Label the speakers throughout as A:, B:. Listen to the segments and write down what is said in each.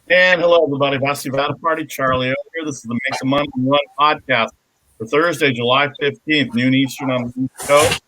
A: And hello, everybody. Vasu Vaddiparty, Charlie over here. This is the Make the Money Run podcast for Thursday, July 15th, noon Eastern on the East Coast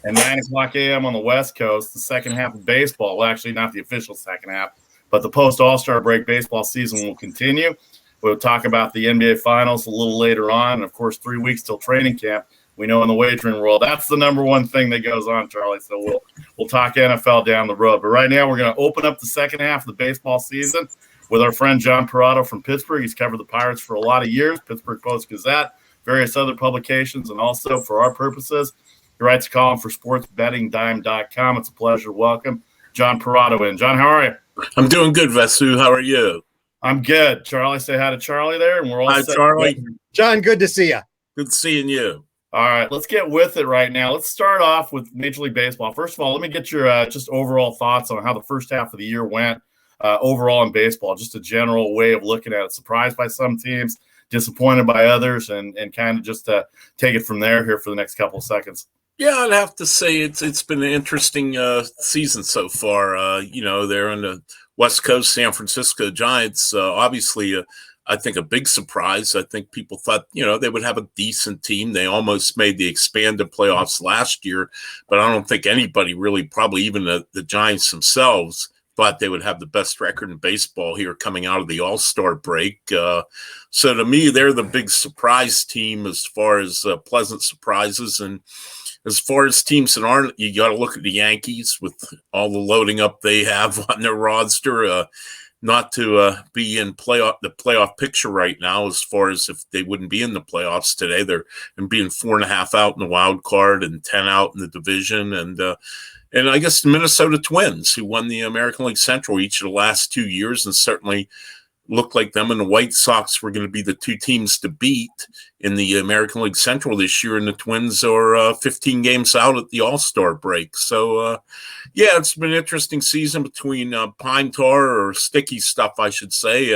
A: and 9 o'clock a.m. on the West Coast. The second half of baseball, well, actually, not the official second half, but the post All-Star break baseball season will continue. We'll talk about the NBA Finals a little later on. And, of course, 3 weeks till training camp. We know in the wagering world, that's the number one thing that goes on, Charlie. So we'll talk NFL down the road. But right now, we're going to open up the second half of the baseball season with our friend John Perrotto from Pittsburgh. He's covered the Pirates for a lot of years, Pittsburgh Post-Gazette, various other publications, and also for our purposes, he writes a column for sportsbettingdime.com. It's a pleasure to welcome John Perrotto in. John, how are you?
B: I'm doing good, Vasu. How are you?
A: I'm good. Charlie, say hi to Charlie there, and we're all set.
B: Hi, Charlie.
C: John, good to see you.
B: Good seeing you.
A: All right, let's get with it right now. Let's start off with Major League Baseball. First of all, let me get your just overall thoughts on how the first half of the year went overall in baseball, just a general way of looking at it. Surprised by some teams, disappointed by others, and kind of just take it from there here for the next couple of seconds.
B: Yeah, I'd have to say it's been an interesting season so far. They're on the West Coast, San Francisco Giants. Obviously, I think a big surprise. I think people thought, they would have a decent team. They almost made the expanded playoffs last year, but I don't think anybody really, probably even the Giants themselves, thought they would have the best record in baseball here coming out of the All-Star break. So to me, they're the big surprise team as far as pleasant surprises. And as far as teams that aren't, you got to look at the Yankees with all the loading up they have on their roster. Not to be in the playoff picture right now, as far as if they wouldn't be in the playoffs today. They're being 4.5 out in the wild card and 10 out in the division. And I guess the Minnesota Twins, who won the American League Central each of the last 2 years, and certainly looked like them and the White Sox were going to be the two teams to beat in the American League Central this year, and the Twins are 15 games out at the All-Star break. So, it's been an interesting season between pine tar, or sticky stuff, I should say,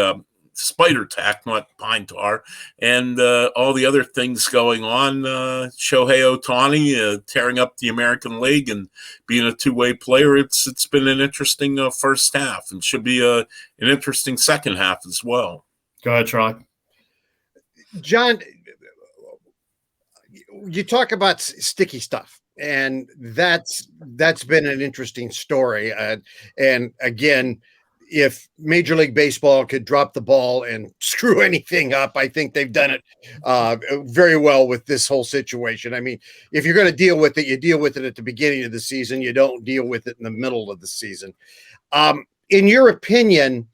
B: spider tack, not pine tar, and all the other things going on. Shohei Ohtani tearing up the American League and being a two-way player. It's been an interesting first half, and should be an interesting second half as well.
A: Go ahead, Charlie.
C: John, you talk about sticky stuff, and that's been an interesting story. And again, if Major League Baseball could drop the ball and screw anything up, I think they've done it very well with this whole situation. I mean, if you're going to deal with it, you deal with it at the beginning of the season. You don't deal with it in the middle of the season. In your opinion,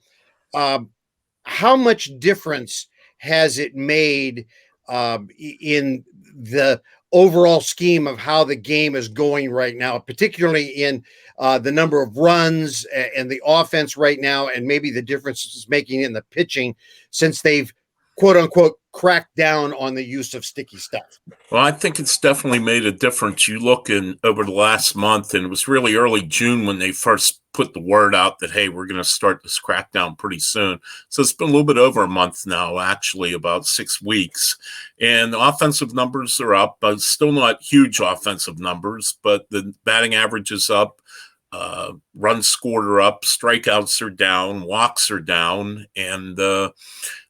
C: how much difference has it made in the overall scheme of how the game is going right now, particularly in the number of runs and the offense right now, and maybe the difference it's making in the pitching since they've, quote unquote, cracked down on the use of sticky stuff?
B: Well, I think it's definitely made a difference. You look in over the last month, and it was really early June when they first put the word out that, hey, we're going to start this crackdown pretty soon. So it's been a little bit over a month now, actually, about 6 weeks. And the offensive numbers are up, but still not huge offensive numbers, but the batting average is up. Runs scored are up, strikeouts are down, walks are down, and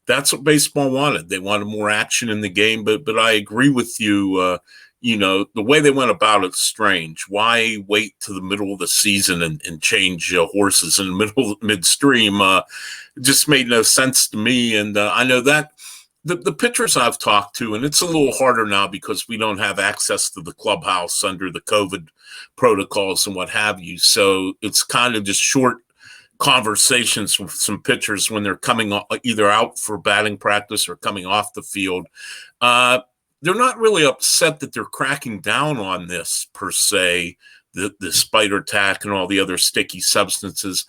B: that's what baseball wanted. They wanted more action in the game, but I agree with you. The way they went about it's strange. Why wait to the middle of the season and change horses in the midstream? It just made no sense to me. And I know that the pitchers I've talked to, and it's a little harder now because we don't have access to the clubhouse under the COVID protocols and what have you. So it's kind of just short conversations with some pitchers when they're coming either out for batting practice or coming off the field. They're not really upset that they're cracking down on this per se, the spider tack and all the other sticky substances.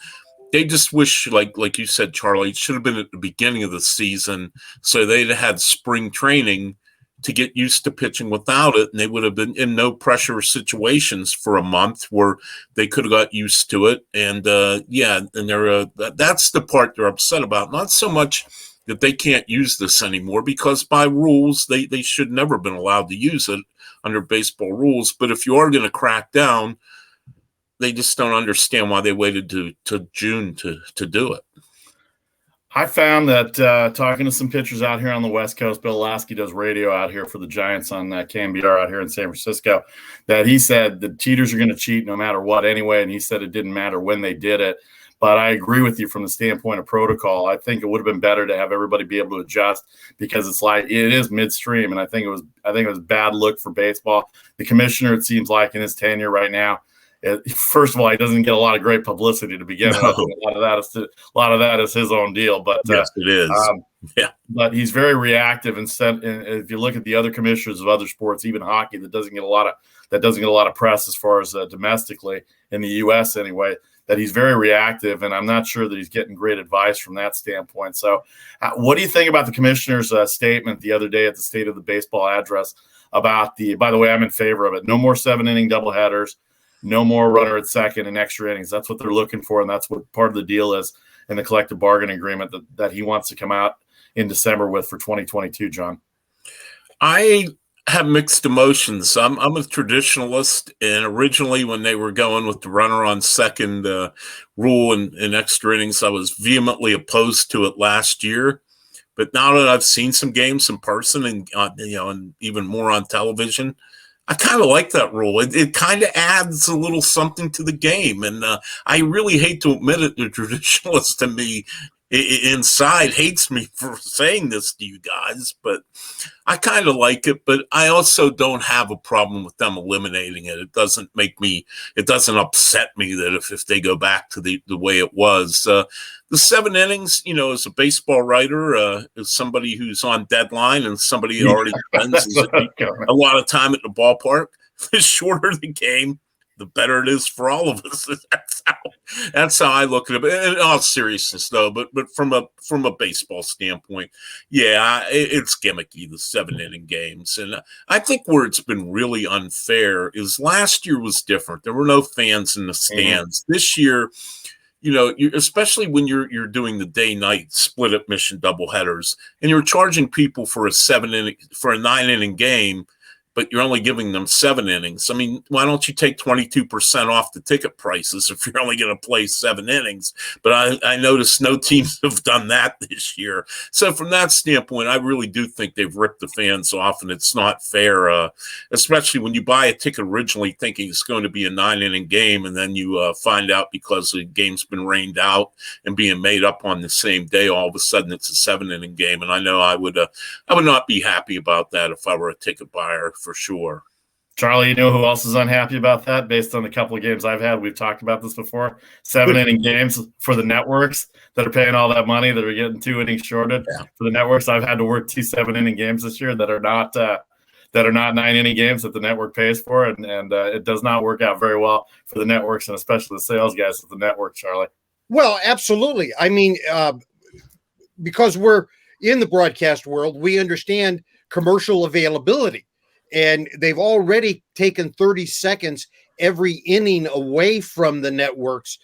B: They just wish, like you said, Charlie, it should have been at the beginning of the season, so they'd had spring training to get used to pitching without it, and they would have been in no pressure situations for a month where they could have got used to it. And they're that's the part they're upset about. Not so much that they can't use this anymore, because by rules they should never have been allowed to use it under baseball rules. But if you are going to crack down, they just don't understand why they waited to June to do it.
A: I found that talking to some pitchers out here on the West Coast, Bill Lasky does radio out here for the Giants on KMBR out here in San Francisco, that he said the cheaters are going to cheat no matter what anyway, and he said it didn't matter when they did it. But I agree with you from the standpoint of protocol. I think it would have been better to have everybody be able to adjust because it is midstream, and I think it was bad look for baseball. The commissioner, it seems like in his tenure right now, first of all, he doesn't get a lot of great publicity to begin with. A lot of that is his own deal. But
B: yes, it is.
A: But he's very reactive. And if you look at the other commissioners of other sports, even hockey, that doesn't get a lot of press as far as domestically in the U.S. anyway, that he's very reactive, and I'm not sure that he's getting great advice from that standpoint. So what do you think about the commissioner's statement the other day at the State of the Baseball address about by the way, I'm in favor of it. No more 7-inning doubleheaders, no more runner at second and extra innings. That's what they're looking for, and that's what part of the deal is in the collective bargaining agreement that he wants to come out in December with for 2022, John.
B: I have mixed emotions. I'm a traditionalist, and originally when they were going with the runner on second rule in extra innings, I was vehemently opposed to it last year. But now that I've seen some games in person and and even more on television, I kind of like that rule. It kind of adds a little something to the game, and I really hate to admit it. The traditionalist in me inside hates me for saying this to you guys, but I kind of like it. But I also don't have a problem with them eliminating it. It doesn't upset me that if they go back to the way it was. The 7 innings, as a baseball writer, as somebody who's on deadline and somebody who already spends a lot of time at the ballpark, the shorter the game, the better it is for all of us. That's how I look at it. In all seriousness, though, but from a baseball standpoint, it's gimmicky, the 7-inning games. And I think where it's been really unfair is last year was different. There were no fans in the stands. Mm-hmm. This year, especially when you're doing the day-night split admission doubleheaders, and you're charging people for a 9-inning game, but you're only giving them 7 innings. I mean, why don't you take 22% off the ticket prices if you're only going to play 7 innings? But I noticed no teams have done that this year. So from that standpoint, I really do think they've ripped the fans off, and it's not fair, especially when you buy a ticket originally thinking it's going to be a 9-inning game, and then you find out because the game's been rained out and being made up on the same day, all of a sudden it's a 7-inning game. And I know I would not be happy about that if I were a ticket buyer. For sure.
A: Charlie, you know who else is unhappy about that based on the couple of games I've had? We've talked about this before. 7-inning games for the networks that are paying all that money, that are getting 2 innings shorted for the networks. I've had to work 2 7-inning games this year that are not 9-inning games that the network pays for, and it does not work out very well for the networks, and especially the sales guys at the network, Charlie.
C: Well, absolutely. I mean, because we're in the broadcast world, we understand commercial availability. And they've already taken 30 seconds every inning away from the networks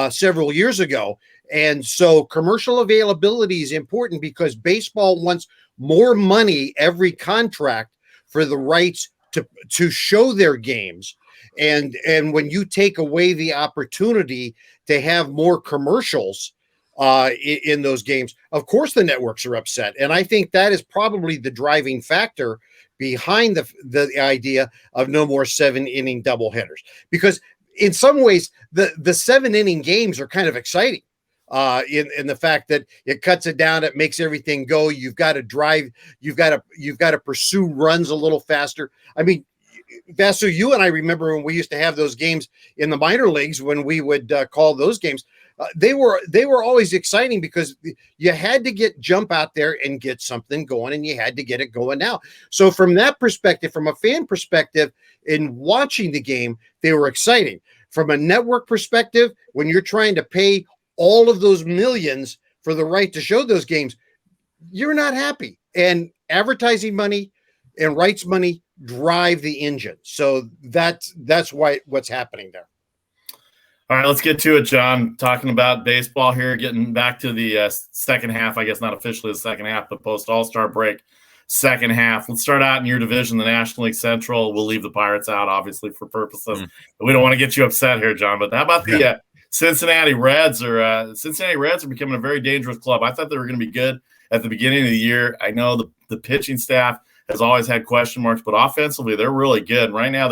C: several years ago. And so commercial availability is important because baseball wants more money every contract for the rights to show their games. And when you take away the opportunity to have more commercials in those games, of course the networks are upset. And I think that is probably the driving factor behind the idea of no more 7-inning doubleheaders, because in some ways the 7-inning games are kind of exciting in the fact that it cuts it down, it makes everything go. You've got to drive, you've got to pursue runs a little faster. I mean, Vasu, you and I remember when we used to have those games in the minor leagues, when we would call those games. They were always exciting because you had to jump out there and get something going, and you had to get it going now. So from that perspective, from a fan perspective, in watching the game, they were exciting. From a network perspective, when you're trying to pay all of those millions for the right to show those games, you're not happy. And advertising money and rights money drive the engine. So that's what's happening there.
A: All right, let's get to it, John. Talking about baseball here, getting back to the second half. I guess not officially the second half, but post All-Star break, second half. Let's start out in your division, the National League Central. We'll leave the Pirates out, obviously, for purposes. We don't want to get you upset here, John. But how about the Cincinnati Reds are becoming a very dangerous club. I thought they were going to be good at the beginning of the year. I know the pitching staff has always had question marks, but offensively they're really good. Right now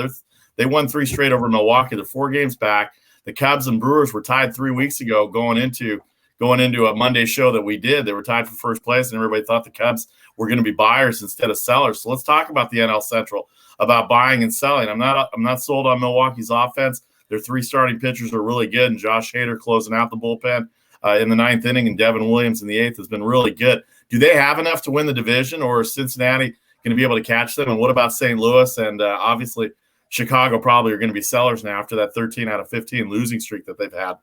A: they won 3 straight over Milwaukee. They're 4 games back. The Cubs and Brewers were tied 3 weeks ago going into a Monday show that we did. They were tied for first place, and everybody thought the Cubs were going to be buyers instead of sellers. So let's talk about the NL Central, about buying and selling. I'm not sold on Milwaukee's offense. Their 3 starting pitchers are really good, and Josh Hader closing out the bullpen in the 9th inning, and Devin Williams in the 8th has been really good. Do they have enough to win the division, or is Cincinnati going to be able to catch them? And what about St. Louis? And obviously Chicago probably are going to be sellers now after that 13 out of 15 losing streak that they've had.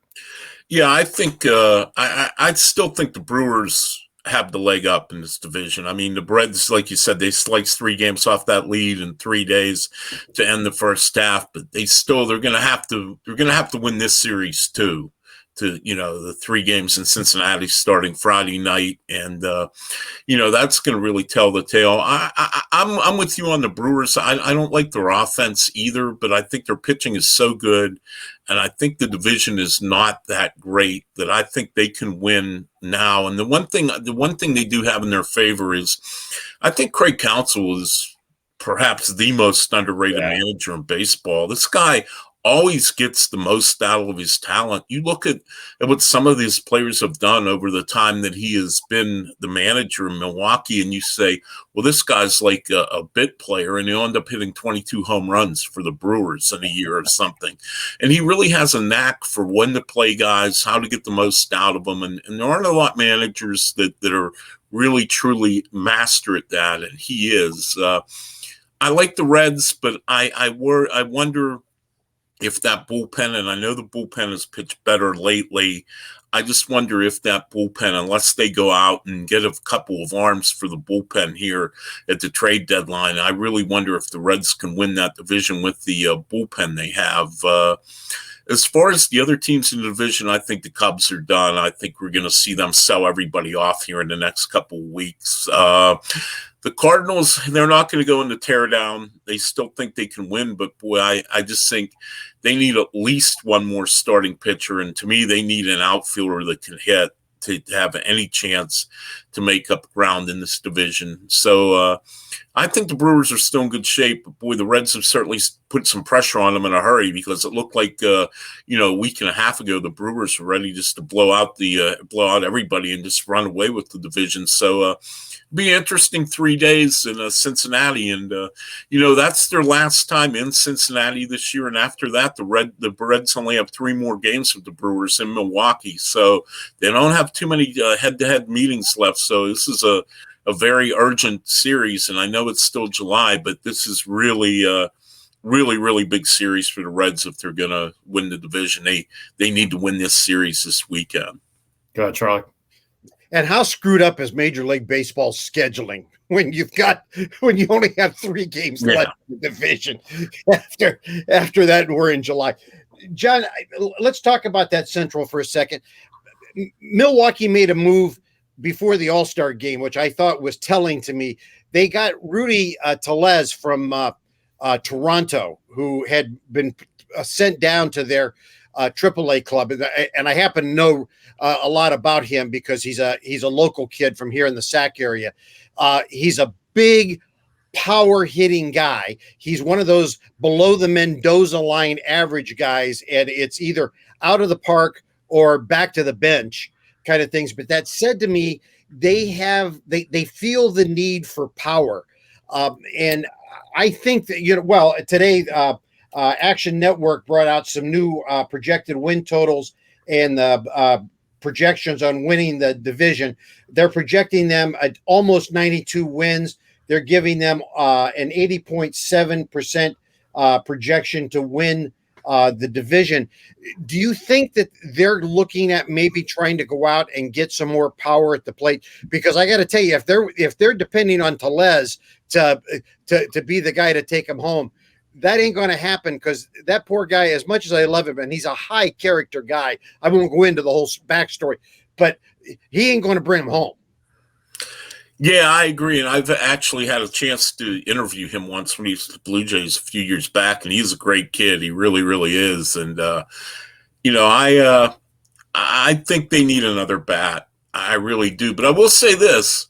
B: Yeah, I think I still think the Brewers have the leg up in this division. I mean, the Reds, like you said, they sliced 3 games off that lead in 3 days to end the first half, but they're going to have to win this series too. To the 3 games in Cincinnati starting Friday night, and that's going to really tell the tale. I'm with you on the Brewers. I don't like their offense either, but I think their pitching is so good, and I think the division is not that great that I think they can win now. And the one thing they do have in their favor is, I think Craig Counsell is perhaps the most underrated manager in baseball. This guy always gets the most out of his talent. You look at what some of these players have done over the time that he has been the manager in Milwaukee, and you say, well, this guy's like a bit player, and he'll end up hitting 22 home runs for the Brewers in a year or something. And he really has a knack for when to play guys, how to get the most out of them. And there aren't a lot of managers that are really, truly master at that, and he is. I like the Reds, but I wonder if that bullpen, and I know the bullpen has pitched better lately, I just wonder if that bullpen, unless they go out and get a couple of arms for the bullpen here at the trade deadline, I really wonder if the Reds can win that division with the bullpen they have. As far as the other teams in the division, I think the Cubs are done. I think we're going to see them sell everybody off here in the next couple of weeks. The Cardinals, they're not going to go into teardown. They still think they can win, but boy, I just think they need at least one more starting pitcher, and to me, they need an outfielder that can hit to have any chance to make up ground in this division. So I think the Brewers are still in good shape, but boy, the Reds have certainly put some pressure on them in a hurry, because it looked like a week and a half ago the Brewers were ready just to blow out everybody and just run away with the division. So be an interesting 3 days in Cincinnati, and that's their last time in Cincinnati this year. And after that, the Reds only have 3 more games with the Brewers in Milwaukee, so they don't have too many head-to-head meetings left. So this is a very urgent series, and I know it's still July, but this is really really big series for the Reds if they're going to win the division. They need to win this series this weekend.
A: Go ahead, Charlie.
C: And how screwed up is Major League Baseball scheduling when you only have 3 games left in the division after that, and we're in July. John, let's talk about that Central for a second. Milwaukee made a move before the All-Star game, which I thought was telling to me. They got Rudy Tellez from Toronto, who had been sent down to their AAA club, and I happen to know a lot about him because he's a local kid from here in the Sac area. He's a big power hitting guy. He's one of those below the Mendoza line average guys, and it's either out of the park or back to the bench kind of things. But that said to me, they feel the need for power, and I think that today Action Network brought out some new projected win totals and the projections on winning the division. They're projecting them at almost 92 wins. They're giving them an 80.7% projection to win the division. Do you think that they're looking at maybe trying to go out and get some more power at the plate? Because I got to tell you, if they're depending on Tellez to be the guy to take them home, that ain't going to happen, because that poor guy, as much as I love him, and he's a high character guy, I won't go into the whole backstory, but he ain't going to bring him home.
B: Yeah, I agree. And I've actually had a chance to interview him once when he was at the Blue Jays a few years back, and he's a great kid. He really, really is. And, I think they need another bat. I really do. But I will say this: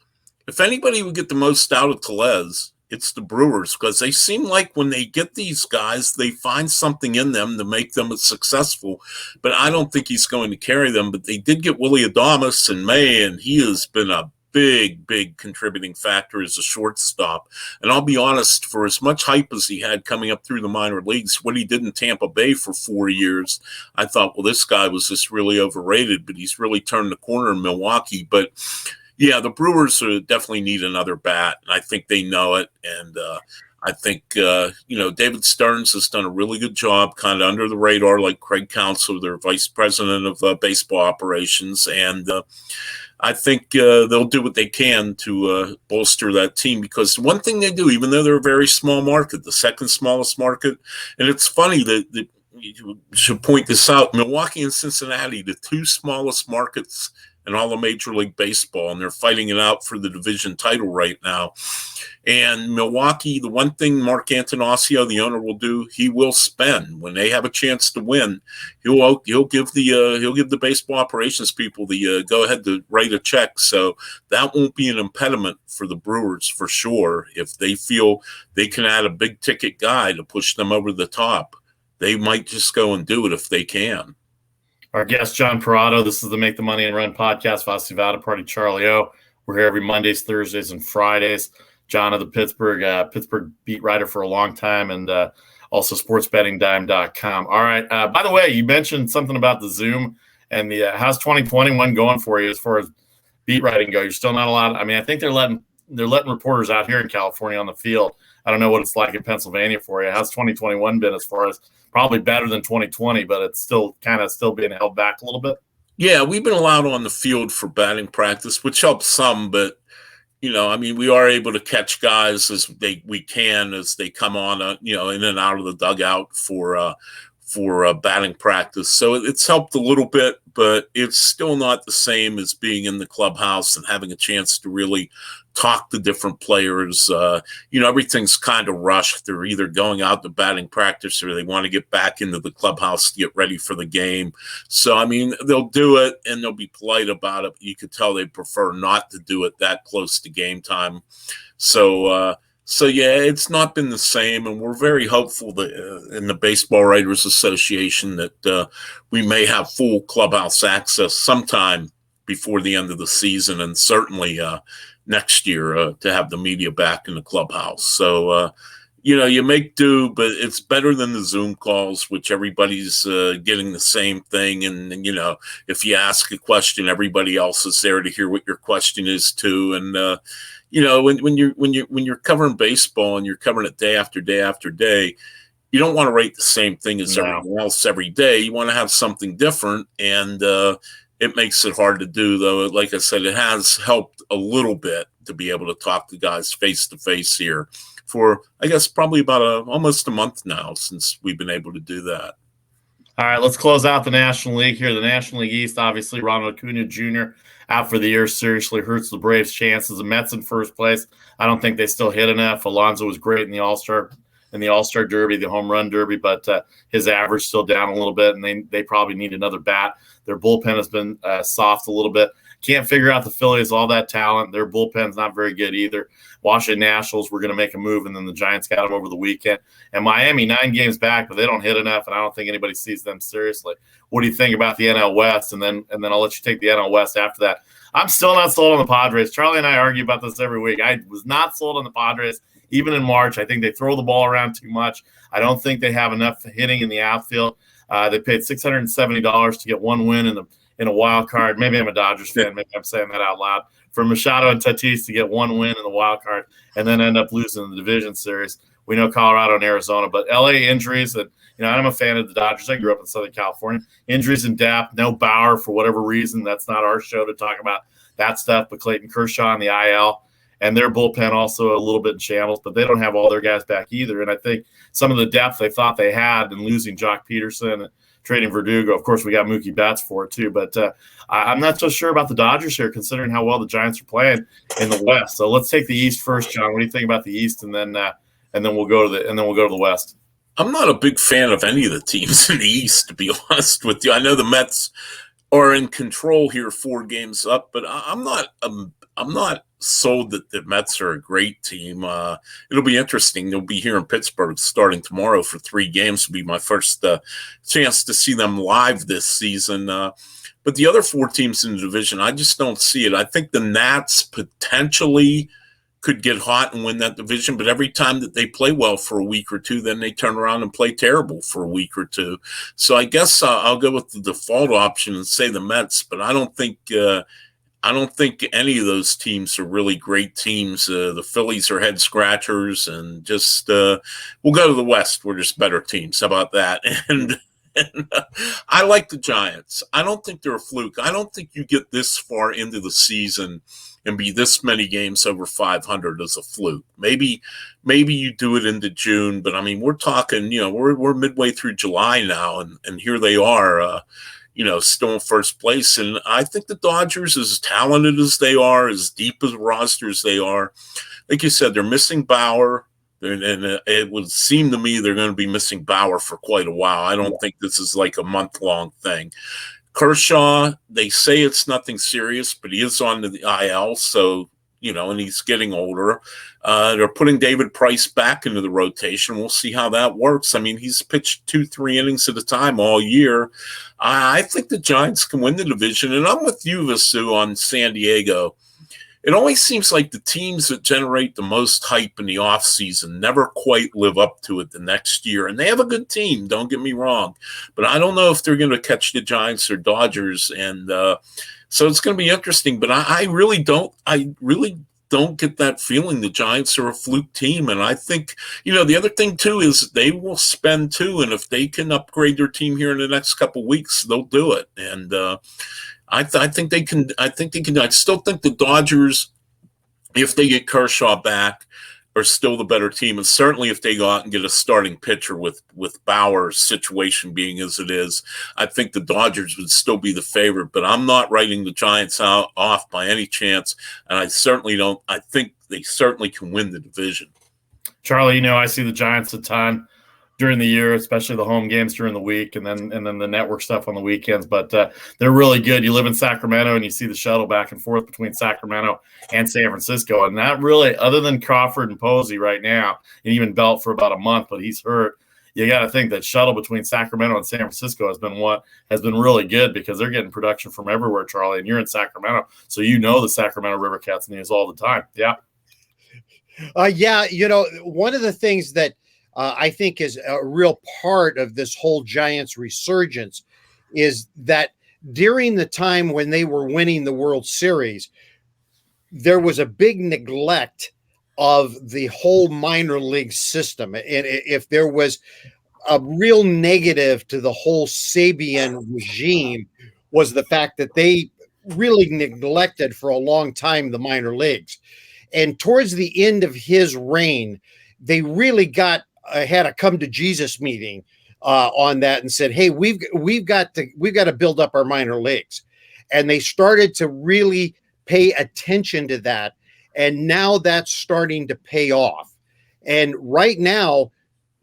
B: if anybody would get the most out of Tellez, it's the Brewers, because they seem like when they get these guys, they find something in them to make them successful. But I don't think he's going to carry them. But they did get Willie Adames in May, and he has been a big contributing factor as a shortstop. And I'll be honest, for as much hype as he had coming up through the minor leagues, what he did in Tampa Bay for 4 years, I thought, well, this guy was just really overrated, but he's really turned the corner in Milwaukee. But yeah, the Brewers definitely need another bat, and I think they know it. And I think, David Stearns has done a really good job kind of under the radar, like Craig Counsell, their vice president of baseball operations. And I think they'll do what they can to bolster that team, because one thing they do, even though they're a very small market, the second smallest market, and it's funny that you should point this out, Milwaukee and Cincinnati, the two smallest markets in all of Major League Baseball, and they're fighting it out for the division title right now. And Milwaukee, the one thing Mark Antanasio, the owner, will do, he will spend when they have a chance to win. He'll give the baseball operations people the go ahead to write a check. So that won't be an impediment for the Brewers for sure. If they feel they can add a big ticket guy to push them over the top, they might just go and do it if they can.
A: Our guest, John Perrotto. This is the Make the Money and Run podcast. Vasu Vaddiparty, Charlie O. We're here every Mondays, Thursdays, and Fridays. John of the Pittsburgh beat writer for a long time, and also sportsbettingdime.com. All right. By the way, you mentioned something about the Zoom and the how's 2021 going for you as far as beat writing go? You're still not allowed. I mean, I think they're letting reporters out here in California on the field. I don't know what it's like in Pennsylvania for you. How's 2021 been as far as probably better than 2020, but it's still being held back a little bit?
B: Yeah, we've been allowed on the field for batting practice, which helps some, but we are able to catch guys as we can as they come on, in and out of the dugout for batting practice. So it's helped a little bit, but it's still not the same as being in the clubhouse and having a chance to really talk to different players. Everything's kind of rushed. They're either going out to batting practice or they want to get back into the clubhouse to get ready for the game. So, they'll do it and they'll be polite about it. You could tell they prefer not to do it that close to game time. So yeah, it's not been the same, and we're very hopeful that in the Baseball Writers Association that we may have full clubhouse access sometime before the end of the season, and certainly next year to have the media back in the clubhouse. So, you make do, but it's better than the Zoom calls, which everybody's getting the same thing. And if you ask a question, everybody else is there to hear what your question is too. And when you're covering baseball and you're covering it day after day after day, you don't want to write the same thing as everyone else every day. You want to have something different, and it makes it hard to do, though. Like I said, it has helped a little bit to be able to talk to guys face to face here for, I guess, probably about almost a month now since we've been able to do that.
A: All right, let's close out the National League here. The National League East, obviously, Ronald Acuna Jr. out for the year seriously hurts the Braves' chances. The Mets in first place. I don't think they still hit enough. Alonso was great in the All-Star Derby, the home run derby, but his average still down a little bit, and they probably need another bat. Their bullpen has been soft a little bit. Can't figure out the Phillies, all that talent. Their bullpen's not very good either. Washington Nationals were going to make a move, and then the Giants got them over the weekend. And Miami, 9 games back, but they don't hit enough, and I don't think anybody sees them seriously. What do you think about the NL West? And then I'll let you take the NL West after that. I'm still not sold on the Padres. Charlie and I argue about this every week. I was not sold on the Padres, even in March. I think they throw the ball around too much. I don't think they have enough hitting in the outfield. They paid $670 to get one win in a wild card. Maybe I'm a Dodgers fan. Maybe I'm saying that out loud. For Machado and Tatis to get one win in the wild card and then end up losing in the division series. We know Colorado and Arizona, but LA injuries. And I'm a fan of the Dodgers. I grew up in Southern California. Injuries in depth. No Bauer for whatever reason. That's not our show to talk about that stuff. But Clayton Kershaw on the IL. And their bullpen also a little bit in shambles, but they don't have all their guys back either. And I think some of the depth they thought they had in losing Jock Peterson and trading Verdugo. Of course, we got Mookie Betts for it too. But I'm not so sure about the Dodgers here, considering how well the Giants are playing in the West. So let's take the East first, John. What do you think about the East, and then we'll go to the West?
B: I'm not a big fan of any of the teams in the East, to be honest with you. I know the Mets are in control here, 4 games up, but I'm not sold that the Mets are a great team. It'll be interesting. They'll be here in Pittsburgh starting tomorrow for 3 games. It'll be my first chance to see them live this season. But the other 4 teams in the division, I just don't see it. I think the Nats potentially could get hot and win that division, but every time that they play well for a week or two, then they turn around and play terrible for a week or two. So I guess I'll go with the default option and say the Mets, but I don't think any of those teams are really great teams. The Phillies are head scratchers, and just we'll go to the West where there's better teams. How about that? And I like the Giants. I don't think they're a fluke. I don't think you get this far into the season and be this many games over 500 as a fluke. Maybe you do it into June, but I mean, we're talking, we're midway through July now, and here they are, still in first place. And I think the Dodgers, as talented as they are, as deep as rosters they are, like you said, they're missing Bauer. And it would seem to me they're going to be missing Bauer for quite a while. I don't think this is like a month-long thing. Kershaw, they say it's nothing serious, but he is on the IL, so, and he's getting older. They're putting David Price back into the rotation. We'll see how that works. I mean, he's pitched 2-3 innings at a time all year. I think the Giants can win the division, and I'm with you, Vasu, on San Diego. It always seems like the teams that generate the most hype in the offseason never quite live up to it the next year. And they have a good team, don't get me wrong. But I don't know if they're going to catch the Giants or Dodgers. And so it's going to be interesting. But I really don't get that feeling the Giants are a fluke team. And I think, the other thing, too, is they will spend, too. And if they can upgrade their team here in the next couple of weeks, they'll do it. And I think they can. I still think the Dodgers, if they get Kershaw back, are still the better team. And certainly if they go out and get a starting pitcher with Bauer's situation being as it is, I think the Dodgers would still be the favorite. But I'm not writing the Giants off by any chance. And I certainly don't. I think they certainly can win the division.
A: Charlie, I see the Giants a ton during the year, especially the home games during the week, and then the network stuff on the weekends. But they're really good. You live in Sacramento, and you see the shuttle back and forth between Sacramento and San Francisco. And that really, other than Crawford and Posey right now, and even Belt for about a month, but he's hurt. You got to think that shuttle between Sacramento and San Francisco has been really good because they're getting production from everywhere, Charlie. And you're in Sacramento, so the Sacramento River Cats news all the time. Yeah.
C: One of the things that I think is a real part of this whole Giants resurgence is that during the time when they were winning the World Series, there was a big neglect of the whole minor league system. And if there was a real negative to the whole Sabian regime, was the fact that they really neglected for a long time the minor leagues. And towards the end of his reign, they really had a come to Jesus meeting on that and said, "Hey, we've got to build up our minor leagues," and they started to really pay attention to that, and now that's starting to pay off. And right now,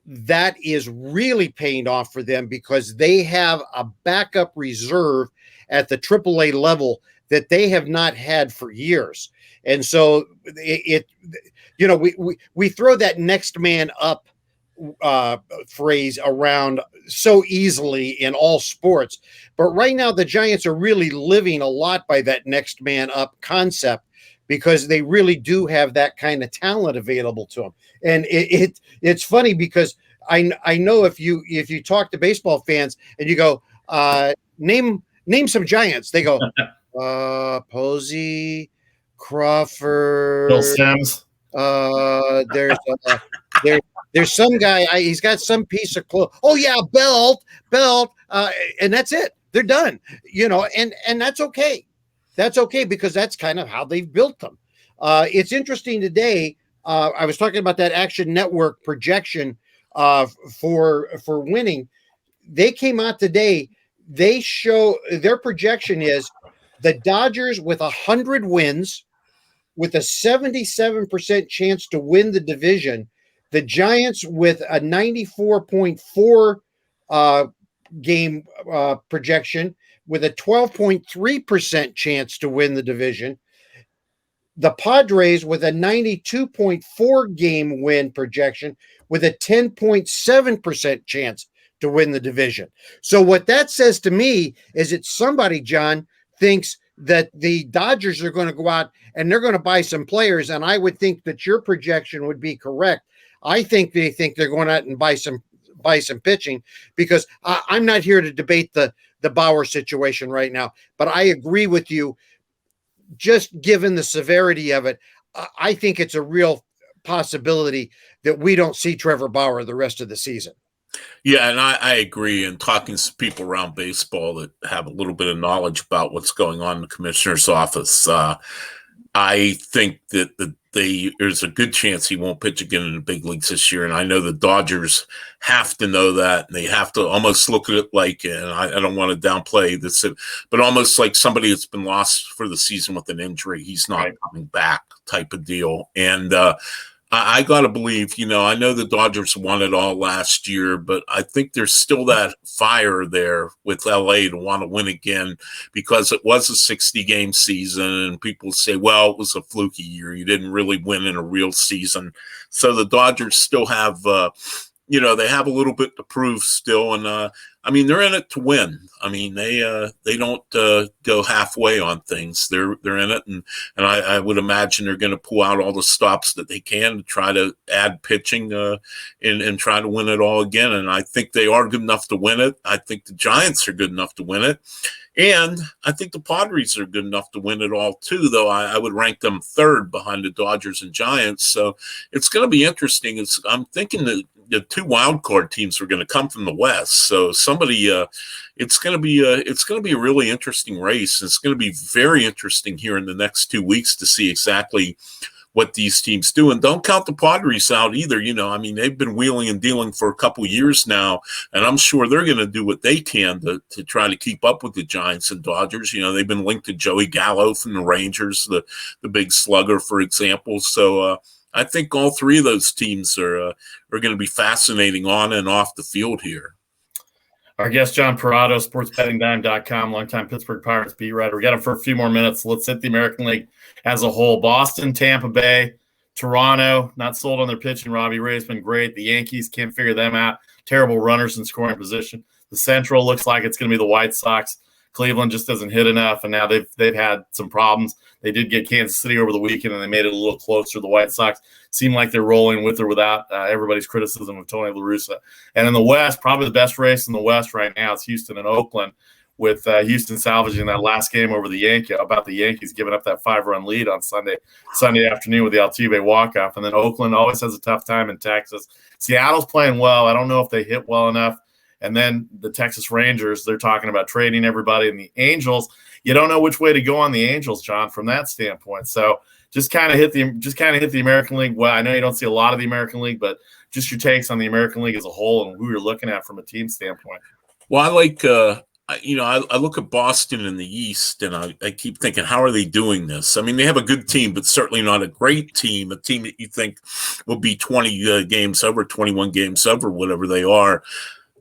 C: that is really paying off for them because they have a backup reserve at the AAA level that they have not had for years, and so we throw that next man up phrase around so easily in all sports, but right now the Giants are really living a lot by that next man up concept because they really do have that kind of talent available to them. And it's funny because I know if you talk to baseball fans and you go name some Giants, they go Posey, Crawford,
A: Bill Sims.
C: There's some guy. He's got some piece of clothes. Oh yeah, Belt, and that's it. They're done. And that's okay. That's okay because that's kind of how they've built them. It's interesting today. I was talking about that Action Network projection for winning. They came out today. They show their projection is the Dodgers with 100 wins, with a 77% chance to win the division. The Giants with a 94.4 game projection with a 12.3% chance to win the division. The Padres with a 92.4 game win projection with a 10.7% chance to win the division. So what that says to me is that somebody, John, thinks that the Dodgers are going to go out and they're going to buy some players. And I would think that your projection would be correct. I think they're going out and buy some pitching, because I'm not here to debate the Bauer situation right now, but I agree with you. Just given the severity of it, I think it's a real possibility that we don't see Trevor Bauer the rest of the season.
B: Yeah, and I agree. And talking to people around baseball that have a little bit of knowledge about what's going on in the commissioner's office, I think that there's a good chance he won't pitch again in the big leagues this year. And I know the Dodgers have to know that, and they have to almost look at it like, and I don't want to downplay this, but almost like somebody that's been lost for the season with an injury. He's not coming back type of deal. And I got to believe, I know the Dodgers won it all last year, but I think there's still that fire there with LA to want to win again, because it was a 60-game season, and people say, well, it was a fluky year. You didn't really win in a real season. So the Dodgers still have, they have a little bit to prove still. And, they're in it to win. They don't go halfway on things. They're in it, and I would imagine they're going to pull out all the stops that they can to try to add pitching and try to win it all again. And I think they are good enough to win it. I think the Giants are good enough to win it. And I think the Padres are good enough to win it all too, though I would rank them third behind the Dodgers and Giants. So it's going to be interesting. I'm thinking that the two wild card teams are going to come from the West. So it's going to be a really interesting race. It's going to be very interesting here in the next 2 weeks to see exactly what these teams do. And don't count the Padres out either. They've been wheeling and dealing for a couple years now, and I'm sure they're going to do what they can to try to keep up with the Giants and Dodgers. They've been linked to Joey Gallo from the Rangers, the big slugger, for example. So I think all three of those teams are going to be fascinating on and off the field here.
A: Our guest, John Perrotto, sportsbettingdime.com, longtime Pittsburgh Pirates beat writer. We got him for a few more minutes. Let's hit the American League as a whole. Boston, Tampa Bay, Toronto, not sold on their pitching. Robbie Ray's been great. The Yankees can't figure them out. Terrible runners in scoring position. The Central looks like it's going to be the White Sox. Cleveland just doesn't hit enough, and now they've had some problems. They did get Kansas City over the weekend, and they made it a little closer. The White Sox seem like they're rolling with or without everybody's criticism of Tony La Russa. And in the West, probably the best race in the West right now is Houston and Oakland, with Houston salvaging that last game over the Yankees giving up that 5-run lead on Sunday afternoon with the Altuve walk-off. And then Oakland always has a tough time in Texas. Seattle's playing well. I don't know if they hit well enough. And then the Texas Rangers, they're talking about trading everybody. And the Angels, you don't know which way to go on the Angels, John, from that standpoint. So just kind of hit the American League. Well, I know you don't see a lot of the American League, but just your takes on the American League as a whole and who you're looking at from a team standpoint.
B: Well, I like I look at Boston in the East, and I keep thinking, how are they doing this? They have a good team, but certainly not a great team, a team that you think will be 20 games over, 21 games over, whatever they are.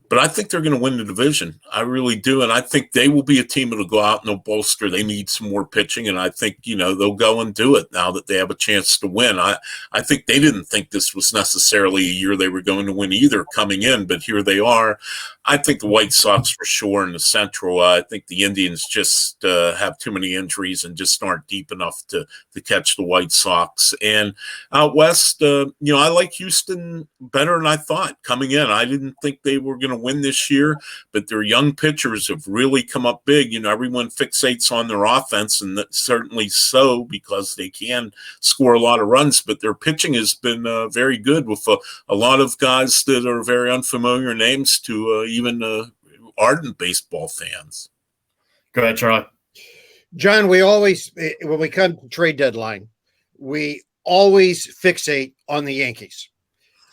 B: But I think they're going to win the division. I really do. And I think they will be a team that will go out and they'll bolster. They need some more pitching. And I think, they'll go and do it now that they have a chance to win. I think they didn't think this was necessarily a year they were going to win either coming in, but here they are. I think the White Sox for sure in the Central. I think the Indians just have too many injuries and just aren't deep enough to catch the White Sox. And out West, I like Houston better than I thought coming in. I didn't think they were going to win this year, but their young pitchers have really come up big. Everyone fixates on their offense, and that's certainly so because they can score a lot of runs, but their pitching has been very good with a lot of guys that are very unfamiliar names to even ardent baseball fans.
A: Go ahead, Charlie.
C: John, we always, when we come to trade deadline, we always fixate on the Yankees.